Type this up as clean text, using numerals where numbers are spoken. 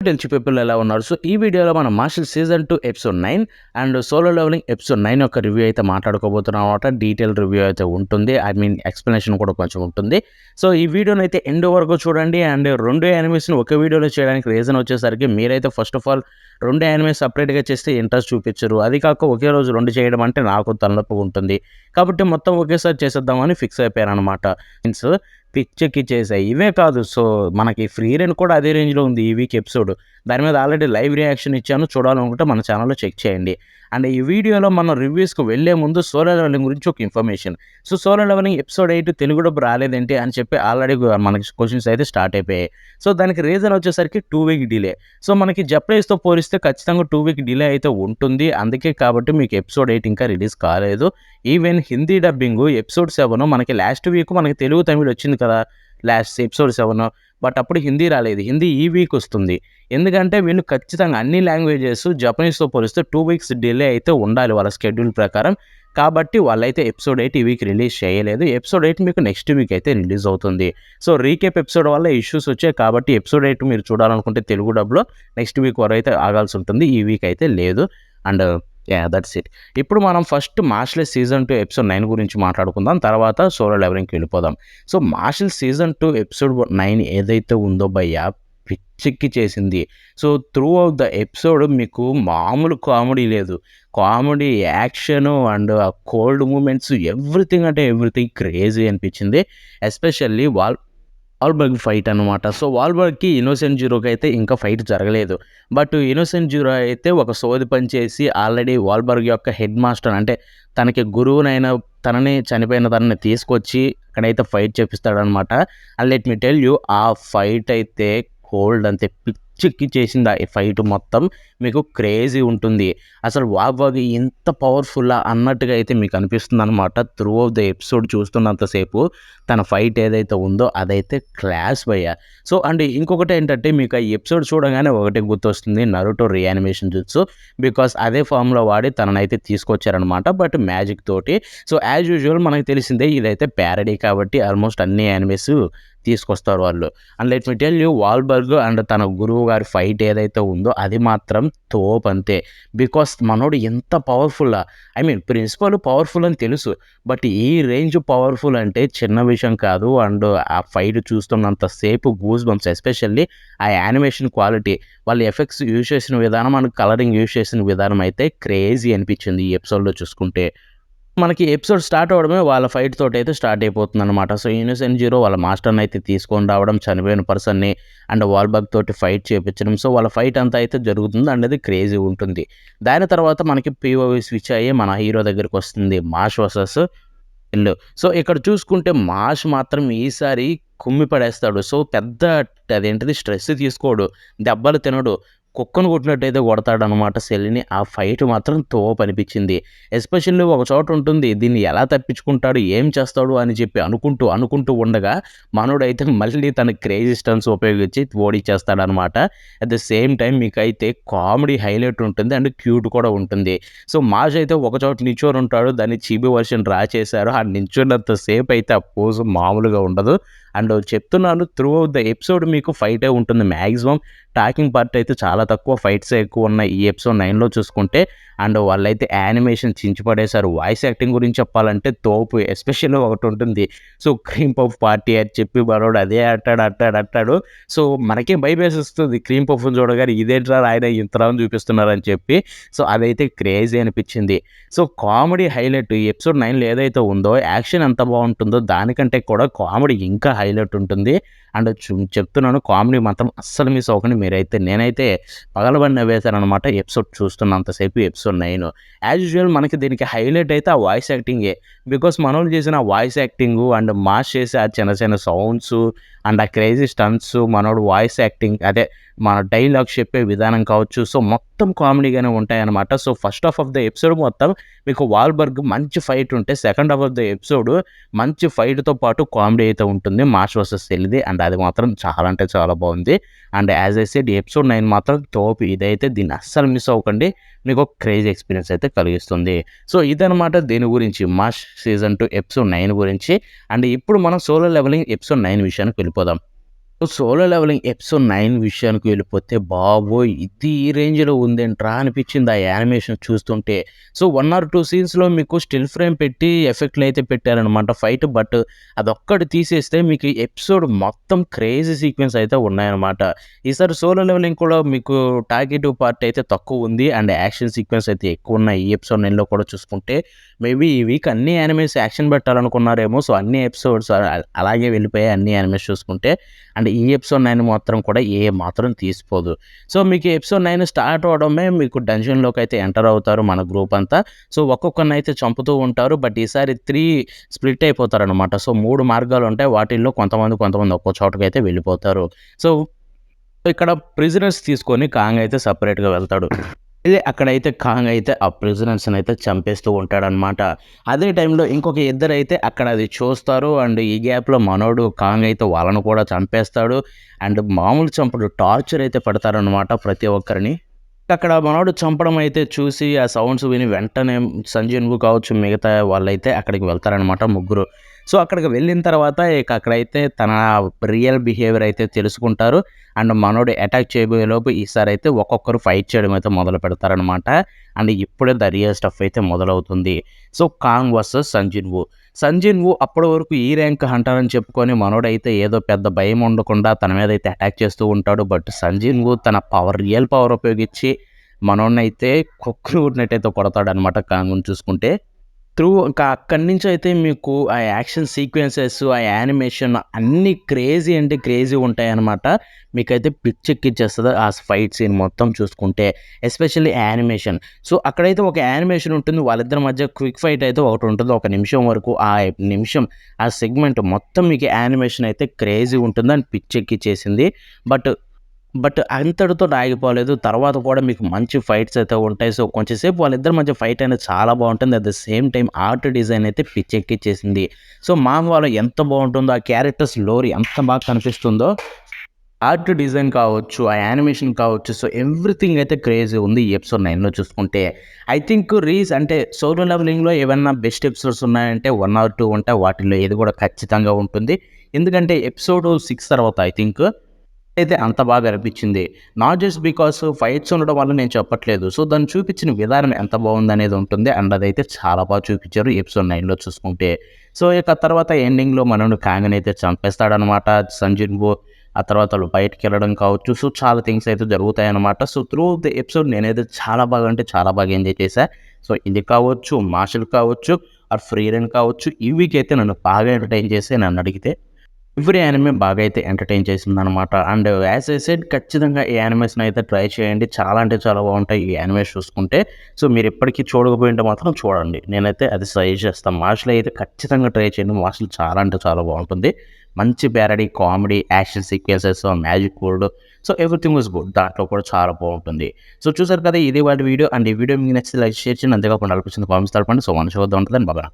తెలుసు పీపుల్ ఎలా ఉన్నారు. సో, ఈ వీడియోలో మనం 'Martial' season 2 episode 9 and 'Solo Leveling' episode 9 యొక్క రివ్యూ అయితే మాట్లాడుకోబోతున్నాం అన్నమాట. డీటెయిల్ రివ్యూ అయితే ఉంటుంది. ఐ మీన్ ఎక్స్‌ప్లనేషన్ కూడా కొంచెం ఉంటుంది. సో, ఈ వీడియోనైతే ఎండ్ వరకు చూడండి. అండ్ 2 యానిమేస్‌ని ఒక వీడియోలో చేయడానికి రీజన్ వచ్చేసరికి మీరైతే ఫస్ట్ ఆఫ్ ఆల్ 2 యానిమేస్ సెపరేట్‌గా చేస్తే ఇంట్రెస్ట్ చూపించరు. అది కాక ఒకే రోజు 2 చేయడం అంటే నాకు తలనొప్పిగా ఉంటుంది. కాబట్టి మొత్తం ఒకేసారి చేసేద్దామని ఫిక్స్ అయిపోయానన్నమాట. మీన్స్ పిచ్చెక్కిచ్చేసాయి. ఇవే కాదు, సో, మనకి ఫ్రీ రెన్ కూడా అదే రేంజ్‌లో ఉంది ఈ వీక్ ఎపిసోడ్. దాని మీద ఆల్రెడీ లైవ్ రియాక్షన్ ఇచ్చాను. చూడాలనుకుంటే మన ఛానెల్‌లో చెక్ చేయండి. అండ్ ఈ వీడియోలో మనం రివ్యూస్‌కి వెళ్ళే ముందు సోలో లెవెలింగ్ గురించి ఒక information. So, Solo Leveling episode 8 Telugu dub రాలేదేంటి అని చెప్పి ఆల్రెడీ మనకి క్వెషన్స్ అయితే స్టార్ట్ అయిపోయాయి. సో, దానికి రీజన్ వచ్చేసరికి 2 వీక్ డిలే. సో, మనకి జపనీస్‌తో పోలిస్తే ఖచ్చితంగా 2 వీక్ డిలే అయితే ఉంటుంది. అందుకే కాబట్టి మీకు ఎపిసోడ్ 8 ఇంకా రిలీజ్ కాలేదు. ఈవెన్ హిందీ డబ్బింగు ఎపిసోడ్ 7 మనకి లాస్ట్ వీక్ మనకి తెలుగు, తమిళ్ వచ్చింది కదా! Last episode 7. బట్ అప్పుడు హిందీ రాలేదు. హిందీ ఈ వీక్ వస్తుంది. ఎందుకంటే వీళ్ళు ఖచ్చితంగా అన్ని లాంగ్వేజెస్ జపనీస్‌తో పోలిస్తే 2 వీక్స్ డిలే అయితే ఉండాలి వాళ్ళ షెడ్యూల్ ప్రకారం. కాబట్టి వాళ్ళైతే ఎపిసోడ్ 8 ఈ వీక్ రిలీజ్ చేయలేదు. ఎపిసోడ్ 8 మీకు నెక్స్ట్ వీక్ అయితే రిలీజ్ అవుతుంది. సో, రీకేప్ ఎపిసోడ్ వల్ల ఇష్యూస్ వచ్చాయి కాబట్టి ఎపిసోడ్ 8 మీరు చూడాలనుకుంటే తెలుగు డబ్‌లో నెక్స్ట్ వీక్ వరకు అయితే ఆగాల్సి ఉంటుంది. ఈ వీక్ అయితే లేదు. And that's it. ఇప్పుడు మనం ఫస్ట్ 'మార్షల్' సీజన్ 2 ఎపిసోడ్ 9 గురించి మాట్లాడుకుందాం. తర్వాత సోలో లెవెలింగ్‌కి వెళ్ళిపోదాం. సో, 'మార్షల్' సీజన్ 2 ఎపిసోడ్ 9 ఏదైతే ఉందో భయ్యా పిచ్చెక్కి చేసింది. So, through out the episode మీకు మామూలు కామెడీ లేదు. కామెడీ, యాక్షను అండ్ ఆ కోల్డ్ మూమెంట్స్ ఎవ్రీథింగ్ అంటే ఎవ్రీథింగ్ క్రేజీ అనిపించింది. ఎస్పెషల్లీ వాల్బర్గ్ ఫైట్ అనమాట. సో, వాల్బర్గ్‌కి ఇన్నోసెంట్ జీరోకి అయితే ఇంకా ఫైట్ జరగలేదు. బట్ ఇన్నోసెంట్ జీరో అయితే ఒక సోది పని చేసి ఆల్రెడీ వాల్బర్గ్ యొక్క హెడ్ మాస్టర్ అంటే తనకి గురువునైన తనని చనిపోయిన తనని తీసుకొచ్చి అక్కడైతే ఫైట్ చేపిస్తాడనమాట. And let me tell you ఆ ఫైట్ అయితే కోల్డ్ అంతే పిచ్చెక్కిచ్చేసింది ఆ ఫైట్ మొత్తం. మీకు క్రేజీ ఉంటుంది. అసలు వాల్బర్గ్ ఇంత పవర్‌ఫుల్లా అన్నట్టుగా అయితే మీకు అనిపిస్తుందనమాట. త్రూ ఔట్ ద ఎపిసోడ్ చూస్తున్నంత సేపు తన ఫైట్ ఏదైతే ఉందో అదైతే క్లాస్ భయ్యా. సో, అండ్ ఇంకొకటేంటంటే మీకు ఆ ఎపిసోడ్ చూడగానే ఒకటే గుర్తొస్తుంది 'నరుటో' రీయానిమేషన్ జుట్సు. బికాస్ అదే ఫార్మ్‌లో వాడి తననైతే తీసుకొచ్చారనమాట. బట్ మ్యాజిక్ తోటి. సో, యాజ్ యూజువల్ మనకు తెలిసిందే ఇదైతే ప్యారడీ కాబట్టి ఆల్మోస్ట్ అన్ని యానిమేస్ తీసుకొస్తారు వాళ్ళు. And let me tell you Walberg and తన గురువు గారి ఫైట్ ఏదైతే ఉందో అది మాత్రం తోపంతే. బికాస్ మనోడు ఎంత పవర్‌ఫుల్లా, ఐ మీన్ ప్రిన్సిపల్ పవర్‌ఫుల్ అని తెలుసు. బట్ ఈ రేంజ్ పవర్‌ఫుల్ అంటే చిన్న విషయం కాదు. అండ్ ఆ ఫైట్ చూస్తున్నంత సేపు గూస్ బంప్స్ ఎస్పెషల్లీ ఆ యానిమేషన్ క్వాలిటీ, వాళ్ళు ఎఫెక్ట్స్ యూజ్ చేసిన విధానం అండ్ కలరింగ్ యూజ్ చేసిన విధానం అయితే క్రేజీ అనిపించింది ఈ ఎపిసోడ్‌లో చూసుకుంటే. మనకి ఎపిసోడ్ స్టార్ట్ అవ్వడమే వాళ్ళ ఫైట్ తోటైతే స్టార్ట్ అయిపోతుందనమాట. సో, ఇన్నోసెంట్ జీరో వాళ్ళ మాస్టర్‌నైతే తీసుకొని రావడం, చనిపోయిన పర్సన్‌ని అండ్ వాల్బర్గ్ తోటి ఫైట్ చేపించడం. సో, వాళ్ళ ఫైట్ అంతా అయితే జరుగుతుంది. అండ్ అది క్రేజీ ఉంటుంది. దాని తర్వాత మనకి పీఓవి స్విచ్ అయ్యి మన హీరో దగ్గరికొస్తుంది మాష్ వర్సెస్ ఇల్లు. సో, ఇక్కడ చూసుకుంటే మాష్ మాత్రం ఈసారి కుమ్మి పడేస్తాడు. సో, పెద్ద అదేంటిది స్ట్రెస్ తీసుకోడు. దెబ్బలు తినడు. కుక్కను కొట్టినట్టయితే కొడతాడనమాట సెల్లిని. ఆ ఫైట్ మాత్రం తోపనిపించింది. ఎస్పెషల్లీ ఒక చోట ఉంటుంది. దీన్ని ఎలా తప్పించుకుంటాడు, ఏం చేస్తాడు అని చెప్పి అనుకుంటూ ఉండగా మనోడైతే మళ్ళీ తన క్రేజీ స్టంట్స్ ఉపయోగించి ఓడిచ్చేస్తాడనమాట. అట్ ద సేమ్ టైమ్ మీకైతే కామెడీ హైలైట్ ఉంటుంది. అండ్ క్యూట్ కూడా ఉంటుంది. సో, మాష్ అయితే ఒక చోట నించొని ఉంటాడు. దాన్ని చీబీ వర్షన్ డ్రా చేశారు. ఆ నించున్నంత సేపు అయితే ఆ పోజ్ మామూలుగా ఉండదు. అండ్ చెప్తున్నాను త్రూ ఔట్ ద ఎపిసోడ్ మీకు ఫైటే ఉంటుంది మాక్సిమం. టాకింగ్ పార్ట్ అయితే చాలా తక్కువ, ఫైట్సే ఎక్కువున్నాయి ఈ ఎపిసోడ్ 9లో చూసుకుంటే. అండ్ వాళ్ళైతే యానిమేషన్ చించి పడేశారు. వాయిస్ యాక్టింగ్ గురించి చెప్పాలంటే తోపు. ఎస్పెషల్లీ ఒకటుంటుంది. సో, క్రీమ్ పఫ్ పార్టీ అని చెప్పి మనోడు అదే అంటాడు. సో, మనకే భయమేసేస్తుంది క్రీమ్ పఫ్‌ని చూడగానే ఇదేంట్రా నాయనా ఇంతలా చూపిస్తున్నారని చెప్పి. సో, అదైతే క్రేజీ అనిపించింది. సో, కామెడీ హైలైట్ ఈ ఎపిసోడ్ 9లో ఏదైతే ఉందో యాక్షన్ ఎంత బావుంటుందో దానికంటే కూడా కామెడీ ఇంకా హైలైట్ ఉంటుంది. అండ్ చెప్తున్నాను కామెడీ మాత్రం అస్సలు మిస్ అవ్వకండి మీరైతే. నేనైతే పగలబడి నవ్వేశాననమాట ఎపిసోడ్ చూస్తున్నంత సేపు ఎపిసోడ్ 9. యాజ్ యూజువల్ మనకి దీనికి హైలైట్ అయితే ఆ వాయిస్ యాక్టింగే. బికాస్ మనోళ్ళు చేసిన ఆ వాయిస్ యాక్టింగు అండ్ మాస్ చేసే ఆ చిన్న చిన్న సౌండ్సు అండ్ ఆ క్రేజీ స్టంట్స్, మనోడు వాయిస్ యాక్టింగ్ అదే మన డైలాగ్స్ చెప్పే విధానం కావచ్చు. సో, మొత్తం కామెడీగానే ఉంటాయన్నమాట. So, first half of the episode మొత్తం మీకు వాల్బర్గ్ మంచి ఫైట్ ఉంటే second half of the episode మంచి ఫైట్‌తో పాటు కామెడీ అయితే ఉంటుంది. Mass versus సెల్‌ది. అండ్ అది మాత్రం చాలా అంటే చాలా బాగుంది. And as I said episode 9 మాత్రం తోపు. ఇదైతే దీన్ని అస్సలు మిస్ అవ్వకండి. మీకు ఒక క్రేజీ ఎక్స్‌పీరియన్స్ అయితే కలిగిస్తుంది. సో, ఇదనమాట దీని గురించి 'మాష్' సీజన్ 2 ఎపిసోడ్ 9 గురించి. అండ్ ఇప్పుడు మనం సోలో లెవెలింగ్ ఎపిసోడ్ 9 విషయానికి వెళ్ళిపోదాం. సోలో లెవెలింగ్ ఎపిసోడ్ 9 విషయానికి వెళ్ళిపోతే బాబోయ్! ఇది ఈ రేంజ్‌లో ఉందేంట్రా అనిపించింది ఆ యానిమేషన్ చూస్తుంటే. సో, 1 ఆర్ 2 సీన్స్‌లో మీకు స్టిల్ ఫ్రేమ్ పెట్టి ఎఫెక్ట్‌లయితే పెట్టారనమాట ఫైట్. బట్ అదొక్కటి తీసేస్తే మీకు ఎపిసోడ్ మొత్తం క్రేజీ సీక్వెన్స్ అయితే ఉన్నాయన్నమాట. ఈసారి సోలో లెవెలింగ్ కూడా మీకు టార్గెటివ్ పార్ట్ అయితే తక్కువుంది. అండ్ యాక్షన్ సీక్వెన్స్ అయితే ఎక్కువున్నాయి. ఈ ఎపిసోడ్ 9లో కూడా చూసుకుంటే. మేబీ ఈ వీక్ అన్ని యానిమేస్ యాక్షన్ పెట్టాలనుకున్నారేమో. సో, అన్ని ఎపిసోడ్స్ అలాగే వెళ్ళిపోయాయి అన్ని యానిమేస్ చూసుకుంటే. అండ్ ఈ ఎపిసోడ్ 9 మాత్రం కూడా ఏ మాత్రం తీసిపోదు. సో, మీకు ఎపిసోడ్ 9 స్టార్ట్ అవ్వడమే మీకు డంజన్‌లోకైతే ఎంటర్ అవుతారు మన గ్రూప్ అంతా. సో, ఒక్కొక్కరినైతే చంపుతూ ఉంటారు. బట్ ఈసారి 3 స్ప్లిట్ అయిపోతారనమాట. సో, 3 మార్గాలుంటాయి. వాటిల్లో కొంతమంది ఒక్కో చోటకైతే వెళ్ళిపోతారు. సో, ఇక్కడ ప్రిజనర్స్ తీసుకొని కాంగ్ అయితే సెపరేట్‌గా వెళ్తాడు. అక్కడైతే కాంగ్ అయితే ఆ ప్రిజనర్స్‌నైతే చంపేస్తూ ఉంటాడనమాట. అదే టైంలో ఇంకొక ఇద్దరైతే అక్కడ అది చూస్తారు. అండ్ ఈ గ్యాప్‌లో మనోడు కాంగ్ అయితే వాళ్ళని కూడా చంపేస్తాడు. అండ్ మామూలు చంపడు టార్చర్ అయితే పెడతారనమాట ప్రతి ఒక్కరిని. అక్కడ మనోడు చంపడం అయితే చూసి ఆ సౌండ్స్ విని వెంటనే సంజీవ్‌కు కావచ్చు మిగతా వాళ్ళైతే అక్కడికి వెళ్తారనమాట ముగ్గురు. సో, అక్కడికి వెళ్ళిన తర్వాత ఇక అక్కడైతే తన రియల్ బిహేవియర్ అయితే తెలుసుకుంటారు. అండ్ మనోడు అటాక్ చేయబోయేలోపు ఈసారైతే ఒక్కొక్కరు ఫైట్ చేయడం అయితే మొదలు పెడతారనమాట. అండ్ ఇప్పుడే ద రియల్ స్టఫ్ అయితే మొదలవుతుంది. సో, కాంగ్ వర్సెస్ సంజీవ్ వు. సంజీవ్ వు అప్పటి వరకు ఈ ర్యాంక్ హంటర్ అని చెప్పుకొని మనోడైతే ఏదో పెద్ద భయం ఉండకుండా తన మీద అయితే అటాక్ చేస్తూ ఉంటాడు. బట్ సంజీవ్ వు తన రియల్ పవర్ ఉపయోగించి మనోడినైతే కుక్కలు కొట్టినట్టయితే కొడతాడనమాట కాంగ్‌ని చూసుకుంటే. ఇంకా అక్కడి నుంచయితే మీకు ఆ యాక్షన్ సీక్వెన్సెస్, ఆ యానిమేషన్ అన్నీ క్రేజీ అంటే క్రేజీ ఉంటాయనమాట. మీకైతే పిచ్చెక్కిచ్చేస్తది ఆ ఫైట్ సీన్ మొత్తం చూసుకుంటే. Especially animation. సో, అక్కడైతే ఒక యానిమేషన్ ఉంటుంది. వాళ్ళిద్దరి మధ్య క్విక్ ఫైట్ అయితే ఒకటుంటుంది. ఒక నిమిషం వరకు. ఆ నిమిషం, ఆ సెగ్మెంట్ మొత్తం మీకు యానిమేషన్ అయితే క్రేజీ ఉంటుంది. అని పిచ్చెక్కిచ్చేసింది. బట్ అంతటితో ఆగిపోలేదు. తర్వాత కూడా మీకు మంచి ఫైట్స్ అయితే ఉంటాయి. సో, కొంచెం సేపు వాళ్ళిద్దరి మధ్య ఫైట్ అనేది చాలా బావుంటుంది. At the same time art design అయితే పిచ్చెక్కిచ్చేసింది. సో, మాంగాలో ఎంత బావుంటుందో, ఆ క్యారెక్టర్స్ లోరీ ఎంత బాగా కనిపిస్తుందో, ఆర్ట్ డిజైన్ కావచ్చు, ఆ యానిమేషన్ కావచ్చు. సో, ఎవ్రీథింగ్ అయితే క్రేజీ ఉంది ఈ ఎపిసోడ్ 9లో చూసుకుంటే. ఐ థింక్ అంటే సోలో లెవెలింగ్‌లో ఏవన్నా బెస్ట్ ఎపిసోడ్స్ ఉన్నాయంటే 1 ఆర్ 2 ఉంటాయి. వాటిల్లో ఇది కూడా ఖచ్చితంగా ఉంటుంది. ఎందుకంటే ఎపిసోడ్ 6 తర్వాత ఐ థింక్ అయితే అంత బాగా అనిపించింది. నాట్ జస్ట్ బికాస్ ఫైట్స్ ఉండడం వల్ల నేను చెప్పట్లేదు. సో, దాన్ని చూపించిన విధానం ఎంత బావుందనేది ఉంటుంది. అండ్ అదైతే చాలా బాగా చూపించారు ఎపిసోడ్ 9లో చూసుకుంటే. సో, ఇక తర్వాత ఎండింగ్‌లో మనోడు కాంగ్‌నైతే చంపేస్తాడనమాట సంజీవ్. ఆ తర్వాత వాళ్ళు బయటికెళ్ళడం కావచ్చు. సో, చాలా థింగ్స్ అయితే జరుగుతాయనమాట. సో, త్రూ ది ఎపిసోడ్ నేనైతే చాలా బాగా అంటే చాలా బాగా ఎంజాయ్ చేశా. సో, ఇది కావచ్చు, మార్షల్ కావచ్చు, ఆర్ ఫ్రీ రన్ కావచ్చు. ఈ వీక్ అయితే నన్ను బాగా ఎంటర్‌టైన్ చేసాయి నన్నడిగితే. ఎవ్రి యానిమే బాగా అయితే ఎంటర్‌టైన్ చేసిందనమాట. అండ్ యాస్ ఐ సెడ్ ఖచ్చితంగా ఈ యానిమేస్‌ని అయితే ట్రై చేయండి. చాలా అంటే చాలా బావుంటాయి ఈ యానిమేస్ చూసుకుంటే. సో, మీరెప్పటికి చూడకపోయుంటే మాత్రం చూడండి. నేనైతే అది సజెస్ట్ చేస్తాను. మార్షల్ అయితే ఖచ్చితంగా ట్రై చేయండి. మార్షల్ చాలా అంటే చాలా బావుంటుంది. మంచి parody, comedy, action sequences, magic word. So, everything was good. దాంట్లో కూడా చాలా బావుంటుంది. సో, చూసారు కదా ఇది ఇవాల్టి వీడియో. అండ్ ఈ వీడియో మీకు నచ్చితే లైక్, షేర్ చేయండి. అంతేకాకుండా అనిపించింది కామెంట్స్ తెలపండి. సో, మన చూద్దాం ఉంటదని బాయ్.